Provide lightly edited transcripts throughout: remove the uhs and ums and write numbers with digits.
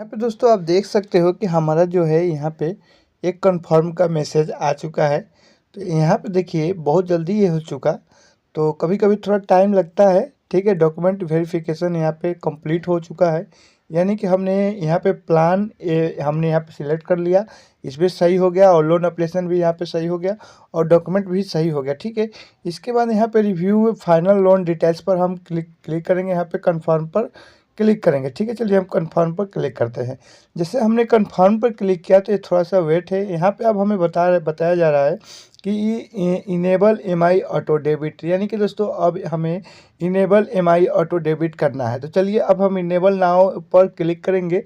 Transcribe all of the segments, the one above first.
यहाँ पे दोस्तों आप देख सकते हो कि हमारा जो है यहाँ पे एक कंफर्म का मैसेज आ चुका है। तो यहाँ पे देखिए बहुत जल्दी ये हो चुका। तो कभी कभी थोड़ा टाइम लगता है, ठीक है। डॉक्यूमेंट वेरिफिकेशन यहाँ पे कंप्लीट हो चुका है, यानी कि हमने यहाँ पे प्लान हमने यहाँ पे सिलेक्ट कर लिया, इस पर सही हो गया और लोन एप्लीकेशन भी यहाँ पे सही हो गया और डॉक्यूमेंट भी सही हो गया, ठीक है। इसके बाद यहाँ पे रिव्यू फाइनल लोन डिटेल्स पर हम क्लिक करेंगे, यहाँ पे कन्फर्म पर क्लिक करेंगे, ठीक है। चलिए हम कन्फर्म पर क्लिक करते हैं। जैसे हमने कन्फर्म पर क्लिक किया तो ये थोड़ा सा वेट है। यहाँ पे अब हमें बताया जा रहा है कि इनेबल एमआई ऑटो डेबिट, यानी कि दोस्तों अब हमें इनेबल एमआई ऑटो डेबिट करना है। तो चलिए अब हम इनेबल नाउ पर क्लिक करेंगे,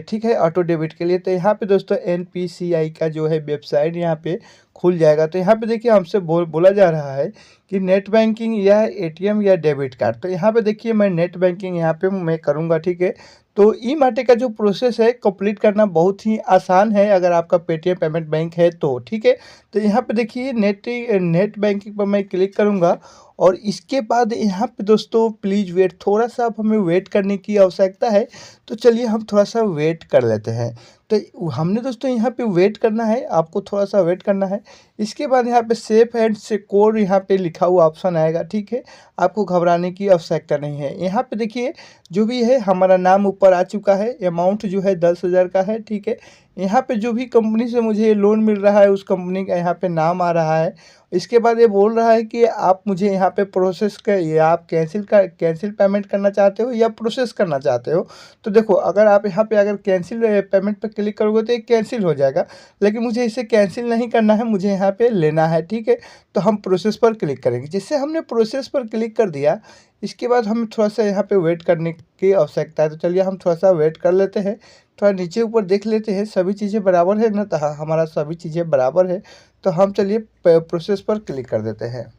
ठीक है, ऑटो डेबिट के लिए। तो यहाँ पे दोस्तों एनपीसीआई का जो है वेबसाइट यहाँ पे खुल जाएगा। तो यहाँ पे देखिए हमसे बोला जा रहा है कि नेट बैंकिंग या एटीएम या डेबिट कार्ड। तो यहाँ पे देखिए मैं नेट बैंकिंग यहाँ पे मैं करूँगा, ठीक है। तो ई माटे का जो प्रोसेस है कंप्लीट करना बहुत ही आसान है अगर आपका पेटीएम पेमेंट बैंक है तो, ठीक है। तो यहाँ पे देखिए नेट बैंकिंग पर मैं क्लिक करूँगा और इसके बाद यहाँ पे दोस्तों प्लीज़ वेट, थोड़ा सा अब हमें वेट करने की आवश्यकता है। तो चलिए हम थोड़ा सा वेट कर लेते हैं। तो हमने दोस्तों यहाँ पे वेट करना है, आपको थोड़ा सा वेट करना है। इसके बाद यहाँ पे सेफ एंड सिक्योर यहाँ पे लिखा हुआ ऑप्शन आएगा, ठीक है। आपको घबराने की आवश्यकता नहीं है। यहाँ पे देखिए जो भी है हमारा नाम ऊपर आ चुका है, अमाउंट जो है 10,000 का है, ठीक है। यहाँ पे जो भी कंपनी से मुझे ये लोन मिल रहा है उस कंपनी का यहाँ पे नाम आ रहा है। इसके बाद ये बोल रहा है कि आप मुझे यहाँ पे प्रोसेस कर, या आप कैंसिल पेमेंट करना चाहते हो या प्रोसेस करना चाहते हो। तो देखो अगर आप यहाँ पे अगर कैंसिल पेमेंट पे क्लिक करोगे तो ये कैंसिल हो जाएगा, लेकिन मुझे इसे कैंसिल नहीं करना है, मुझे यहाँ पे लेना है, ठीक है। तो हम प्रोसेस पर क्लिक करेंगे। जैसे हमने प्रोसेस पर क्लिक कर दिया, इसके बाद हमें थोड़ा सा यहाँ पे वेट करने की आवश्यकता है। तो चलिए हम थोड़ा सा वेट कर लेते हैं, थोड़ा नीचे ऊपर देख लेते हैं सभी चीज़ें बराबर है ना। तो हाँ, हमारा सभी चीज़ें बराबर है। तो हम चलिए प्रोसेस पर क्लिक कर देते हैं।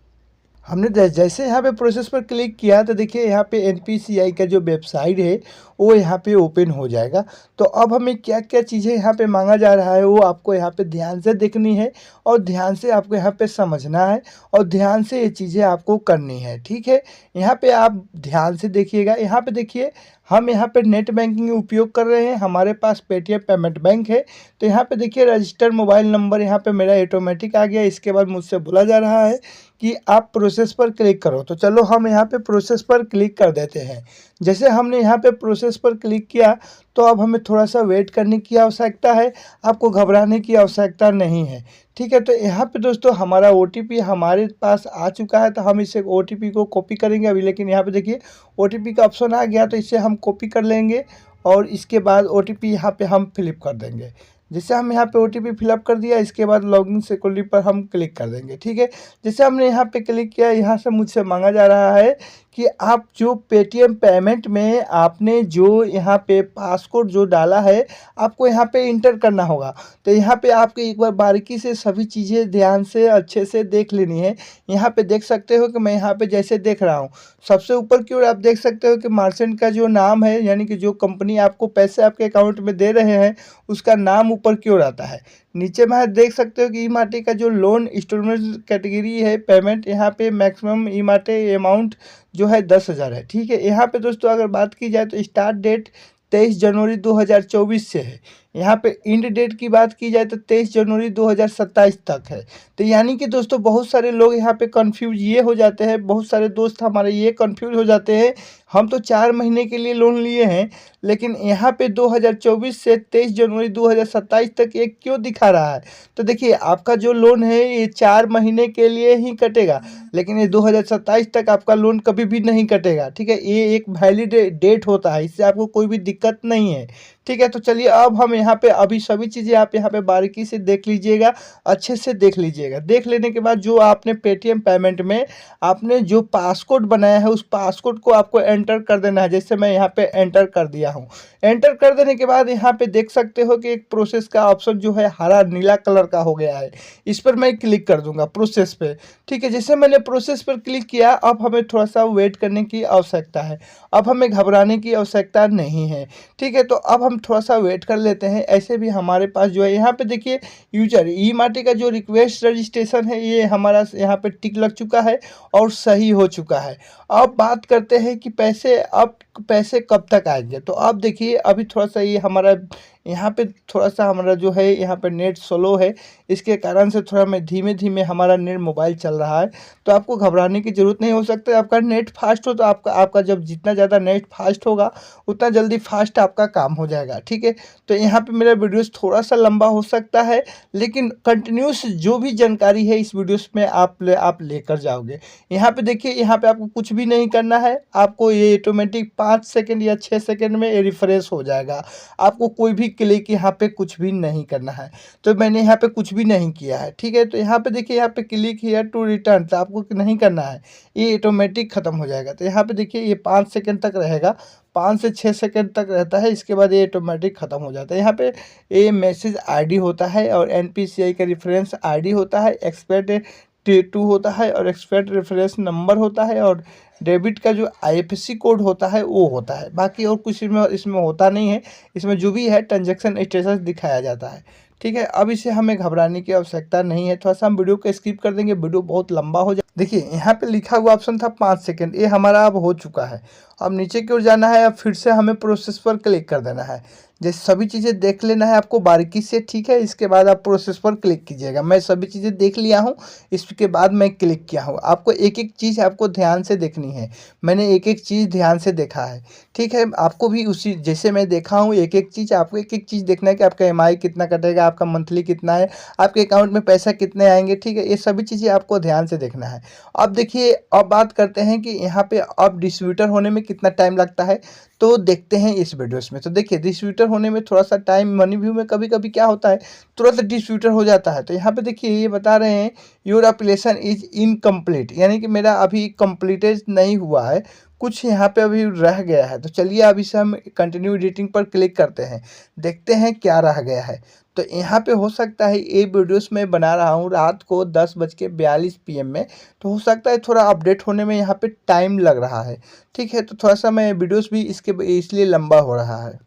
हमने जैसे यहाँ पे प्रोसेस पर क्लिक किया तो देखिए यहाँ पे एनपीसीआई का जो वेबसाइट है वो यहाँ पे ओपन हो जाएगा। तो अब हमें क्या क्या चीज़ें यहाँ पे मांगा जा रहा है वो आपको यहाँ पे ध्यान से देखनी है और ध्यान से आपको यहाँ पे समझना है और ध्यान से ये चीज़ें आपको करनी है, ठीक है। यहाँ पे आप ध्यान से देखिएगा। यहाँ पे देखिए हम यहाँ पे नेट बैंकिंग उपयोग कर रहे हैं, हमारे पास पेटीएम पेमेंट बैंक है। तो यहाँ पे देखिए रजिस्टर मोबाइल नंबर यहाँ पे मेरा ऑटोमेटिक आ गया। इसके बाद मुझसे बोला जा रहा है कि आप प्रोसेस पर क्लिक करो। तो चलो हम यहाँ पे प्रोसेस पर क्लिक कर देते हैं। जैसे हमने यहाँ पे प्रोसेस पर क्लिक किया तो अब हमें थोड़ा सा वेट करने की आवश्यकता है, आपको घबराने की आवश्यकता नहीं है, ठीक है। तो यहाँ पे दोस्तों हमारा OTP हमारे पास आ चुका है। तो हम इसे OTP को कॉपी करेंगे अभी, लेकिन यहाँ पे देखिए OTP का ऑप्शन आ गया तो इसे हम कॉपी कर लेंगे और इसके बाद OTP यहाँ पे हम फिलिप कर देंगे। जैसे हम यहाँ पे OTP फिलअप कर दिया, इसके बाद लॉगिन सिक्योरिटी पर हम क्लिक कर देंगे, ठीक है। जैसे हमने यहाँ पे क्लिक किया, यहाँ से मुझसे मांगा जा रहा है कि आप जो पेटीएम पेमेंट में आपने जो यहाँ पे पासकोड जो डाला है आपको यहाँ पे इंटर करना होगा। तो यहाँ पे आपको एक बार बारीकी से सभी चीज़ें ध्यान से अच्छे से देख लेनी है। यहाँ पे देख सकते हो कि मैं यहाँ पे जैसे देख रहा हूँ, सबसे ऊपर की ओर आप देख सकते हो कि मार्चेंट का जो नाम है, यानी कि जो कंपनी आपको पैसे आपके अकाउंट में दे रहे हैं उसका नाम ऊपर की ओर आता है। नीचे में देख सकते हो कि ई माटे का जो लोन इंस्टॉलमेंट कैटेगरी है पेमेंट, यहाँ पे मैक्सिमम ई माटे अमाउंट जो है 10,000 है, ठीक है। यहाँ पे दोस्तों अगर बात की जाए तो स्टार्ट डेट 23 जनवरी 2024 से है। यहाँ पे इंड डेट की बात की जाए तो 23 जनवरी 2027 तक है। तो यानी कि दोस्तों बहुत सारे लोग यहाँ पे कंफ्यूज ये हो जाते हैं, बहुत सारे दोस्त हमारे ये कंफ्यूज हो जाते हैं, हम तो 4 महीने के लिए लोन लिए हैं लेकिन यहाँ पे 2024 से 23 जनवरी 2027 तक ये क्यों दिखा रहा है। तो देखिए आपका जो लोन है ये 4 महीने के लिए ही कटेगा, लेकिन ये 2027 तक आपका लोन कभी भी नहीं कटेगा, ठीक है। ये एक वैलिड डेट होता है, इससे आपको कोई भी दिक्कत नहीं है, ठीक है। तो चलिए अब हम यहाँ पे अभी सभी चीज़ें आप यहाँ पे बारीकी से देख लीजिएगा, अच्छे से देख लीजिएगा। देख लेने के बाद जो आपने पेटीएम पेमेंट में आपने जो पासकोड बनाया है उस पासकोड को आपको एंटर कर देना है। जैसे मैं यहाँ पे एंटर कर दिया हूँ। एंटर कर देने के बाद यहाँ पे देख सकते हो कि एक प्रोसेस का ऑप्शन जो है हरा नीला कलर का हो गया है, इस पर मैं क्लिक कर दूंगा प्रोसेस पे, ठीक है। जैसे मैंने प्रोसेस पर क्लिक किया अब हमें थोड़ा सा वेट करने की आवश्यकता है, अब हमें घबराने की आवश्यकता नहीं है, ठीक है। तो अब हम थोड़ा सा वेट कर लेते हैं। ऐसे भी हमारे पास जो है यहाँ पे देखिए यूजर ई मार्टी का जो रिक्वेस्ट रजिस्ट्रेशन है ये हमारा यहाँ पे टिक लग चुका है और सही हो चुका है। अब बात करते हैं कि पैसे कब तक आएंगे। तो अब देखिए अभी थोड़ा सा ये हमारा यहाँ पे थोड़ा सा हमारा जो है यहाँ पे नेट स्लो है, इसके कारण से थोड़ा मैं धीमे धीमे हमारा नेट मोबाइल चल रहा है। तो आपको घबराने की ज़रूरत नहीं, हो सकता है आपका नेट फास्ट हो तो आपका आपका जब जितना ज़्यादा नेट फास्ट होगा उतना जल्दी फास्ट आपका काम हो जाएगा, ठीक है। तो यहाँ पे मेरा वीडियोस थोड़ा सा लंबा हो सकता है, लेकिन कंटिन्यूस जो भी जानकारी है इस वीडियोस में आप लेकर जाओगे। यहाँ पे देखिए यहाँ पे आपको कुछ भी नहीं करना है, आपको ये ऑटोमेटिक 5 सेकंड या 6 सेकंड में ये रिफ्रेश हो जाएगा। आपको कोई भी क्लिक यहाँ पे कुछ भी नहीं करना है। तो मैंने यहाँ पे कुछ भी नहीं किया है, ठीक है। तो यहाँ पे देखिए यहाँ पे क्लिक हियर टू रिटर्न, तो आपको नहीं करना है, ये ऑटोमेटिक ख़त्म हो जाएगा। तो यहाँ पे देखिए ये 5 सेकंड तक रहेगा, 5 से 6 सेकंड तक रहता है, इसके बाद ये ऑटोमेटिक ख़त्म हो जाता है। यहाँ पे ये मैसेज आईडी होता है और एनपीसीआई का रेफरेंस आईडी होता है, एक्सपर्ट T2 होता है और एक्सपर्ट रेफरेंस नंबर होता है और डेबिट का जो IFSC कोड होता है वो होता है। बाकी और कुछ इसमें होता नहीं है। इसमें जो भी है ट्रांजैक्शन स्टेटस दिखाया जाता है, ठीक है। अब इसे हमें घबराने की आवश्यकता नहीं है। थोड़ा सा हम वीडियो को स्किप कर देंगे, वीडियो बहुत लंबा हो जाए। देखिए यहाँ पे लिखा हुआ ऑप्शन था 5 सेकंड, ये हमारा अब हो चुका है। अब नीचे की ओर जाना है, अब फिर से हमें प्रोसेस पर क्लिक कर देना है। जैसे सभी चीज़ें देख लेना है आपको बारीकी से, ठीक है। इसके बाद आप प्रोसेस पर क्लिक कीजिएगा। मैं सभी चीज़ें देख लिया हूँ, इसके बाद मैं क्लिक किया हूँ। आपको एक एक चीज़ आपको ध्यान से देखनी है। मैंने एक एक चीज़ ध्यान से देखा है, ठीक है। आपको भी उसी जैसे मैं देखा हूँ एक एक चीज़, आपको एक एक चीज़ देखना है कि आपका EMI कितना कटेगा, आपका मंथली कितना है, आपके अकाउंट में पैसा कितने आएंगे, ठीक है। ये सभी चीज़ें आपको ध्यान से देखना है। अब देखिए अब बात करते हैं कि यहाँ पे अब डिस्ट्रीब्यूटर होने में कितना टाइम लगता है, तो देखते हैं इस वीडियोस में। तो देखिए डिस्ट्रीब्यूटर होने में थोड़ा सा टाइम, मनी व्यू में कभी कभी क्या होता है तुरंत डिस्ट्रीब्यूटर हो जाता है। तो यहाँ पे देखिए ये बता रहे हैं योर एप्लीकेशन इज इनकम्प्लीट, यानी कि मेरा अभी कंप्लीटेड नहीं हुआ है, कुछ यहाँ पे अभी रह गया है। तो चलिए अब इसे हम कंटिन्यू एडिटिंग पर क्लिक करते हैं, देखते हैं क्या रह गया है। तो यहाँ पे हो सकता है ये वीडियोस मैं बना रहा हूँ रात को 10:42 PM में, तो हो सकता है थोड़ा अपडेट होने में यहाँ पे टाइम लग रहा है, ठीक है। तो थोड़ा सा मैं वीडियोस भी इसलिए लंबा हो रहा है।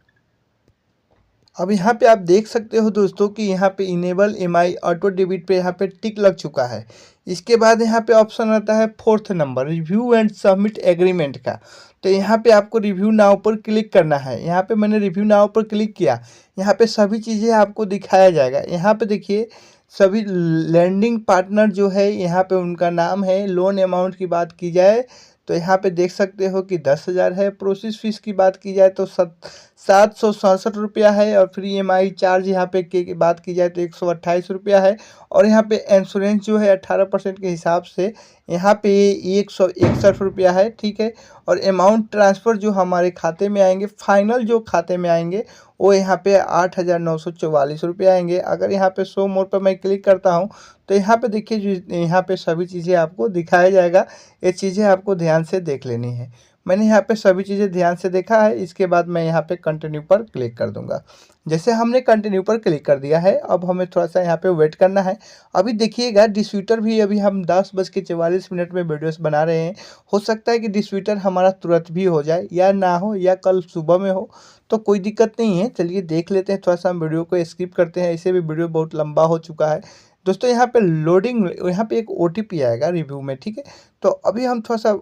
अब यहाँ पे आप देख सकते हो दोस्तों कि यहाँ पे इनेबल EMI ऑटो डेबिट पे यहाँ पे टिक लग चुका है। इसके बाद यहाँ पे ऑप्शन आता है 4th number review and submit agreement का। तो यहाँ पे आपको रिव्यू नाउ पर क्लिक करना है। यहाँ पे मैंने रिव्यू नाउ पर क्लिक किया, यहाँ पे सभी चीज़ें आपको दिखाया जाएगा। यहाँ पे देखिए सभी लैंडिंग पार्टनर जो है यहाँ पे उनका नाम है। लोन अमाउंट की बात की जाए तो यहाँ पे देख सकते हो कि 10,000 है। प्रोसेस फीस की बात की जाए तो 767 रुपया है और फिर EMI चार्ज यहाँ पे की बात की जाए तो 128 रुपया है। और यहाँ पे इंश्योरेंस जो है 18% के हिसाब से यहाँ पे 161 रुपया है, ठीक है। और अमाउंट ट्रांसफ़र जो हमारे खाते में आएंगे, फाइनल जो खाते में आएंगे वो यहाँ पे 8,944 रुपये आएंगे। अगर यहाँ पे शो मोर पर मैं क्लिक करता हूँ तो यहाँ पे देखिए जो यहाँ पे सभी चीज़ें आपको दिखाया जाएगा। ये चीज़ें आपको ध्यान से देख लेनी है। मैंने यहाँ पे सभी चीज़ें ध्यान से देखा है। इसके बाद मैं यहाँ पे कंटिन्यू पर क्लिक कर दूंगा। जैसे हमने कंटिन्यू पर क्लिक कर दिया है, अब हमें थोड़ा सा यहाँ पे वेट करना है। अभी देखिएगा डिस्ट्रीब्यूटर भी अभी हम 10:44 में वीडियोस बना रहे हैं। हो सकता है कि डिस्ट्रीब्यूटर हमारा तुरंत भी हो जाए या ना हो या कल सुबह में हो, तो कोई दिक्कत नहीं है। चलिए देख लेते हैं, थोड़ा सा हम वीडियो को स्किप करते हैं, इसे भी वीडियो बहुत लंबा हो चुका है। दोस्तों यहाँ पे लोडिंग, यहाँ पे एक OTP आएगा रिव्यू में, ठीक है। तो अभी हम थोड़ा सा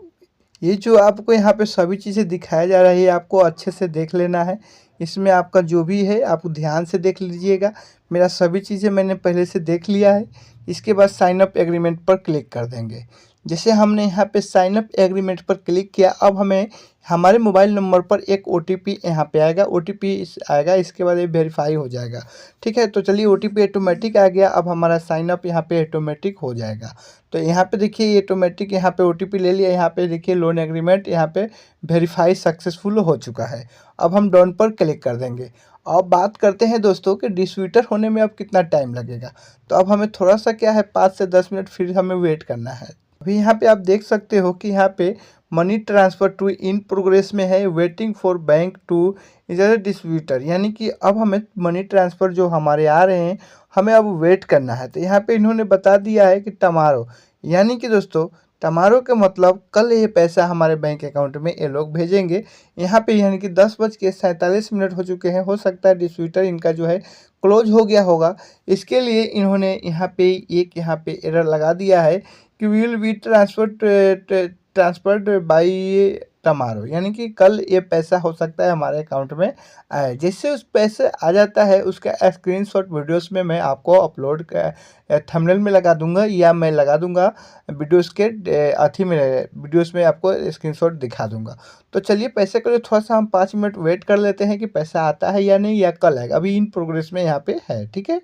ये जो आपको यहाँ पे सभी चीज़ें दिखाया जा रहा है, ये आपको अच्छे से देख लेना है। इसमें आपका जो भी है आप ध्यान से देख लीजिएगा। मेरा सभी चीज़ें मैंने पहले से देख लिया है। इसके बाद साइन अप एग्रीमेंट पर क्लिक कर देंगे। जैसे हमने यहाँ पे साइन अप एग्रीमेंट पर क्लिक किया, अब हमें हमारे मोबाइल नंबर पर एक OTP यहाँ पे आएगा। OTP आएगा, इसके बाद ये वेरीफाई हो जाएगा, ठीक है। तो चलिए OTP ऑटोमेटिक आ गया। अब हमारा साइन अप यहाँ पे ऑटोमेटिक हो जाएगा। तो यहाँ पे देखिए ये ऑटोमेटिक यहाँ पे OTP ले लिया। यहाँ पे देखिए लोन एग्रीमेंट यहाँ पे वेरीफाई सक्सेसफुल हो चुका है। अब हम डन पर क्लिक कर देंगे। अब बात करते हैं दोस्तों कि डिस्ट्रीब्यूटर होने में अब कितना टाइम लगेगा। तो अब हमें थोड़ा सा क्या है 5 से 10 मिनट फिर हमें वेट करना है। अभी यहाँ पे आप देख सकते हो कि यहाँ पे money transfer to in progress में है, वेटिंग फॉर बैंक टू इधर डिस्ट्रीब्यूटर, यानी कि अब हमें मनी ट्रांसफ़र जो हमारे आ रहे हैं हमें अब वेट करना है। तो यहाँ पे इन्होंने बता दिया है कि टमारो, यानी कि दोस्तों टमारो के मतलब कल ये पैसा हमारे बैंक अकाउंट में ये लोग भेजेंगे। यहाँ पे यानी कि 10:47 हो चुके हैं। हो सकता है डिस्ट्रीब्यूटर इनका जो है क्लोज हो गया होगा। इसके लिए इन्होंने यहाँ पे एरर लगा दिया है कि will be transferred by tomorrow, यानी कि कल ये पैसा हो सकता है हमारे अकाउंट में आए। जैसे उस पैसे आ जाता है उसका स्क्रीनशॉट वीडियोस में मैं आपको अपलोड थंबनेल में लगा दूंगा, या मैं लगा दूंगा वीडियोस के अथी में, वीडियोस में आपको स्क्रीनशॉट दिखा दूंगा। तो चलिए पैसे के लिए थोड़ा सा हम 5 मिनट वेट कर लेते हैं कि पैसा आता है या नहीं, या कल आएगा। अभी इन प्रोग्रेस में यहाँ पे है, ठीक है।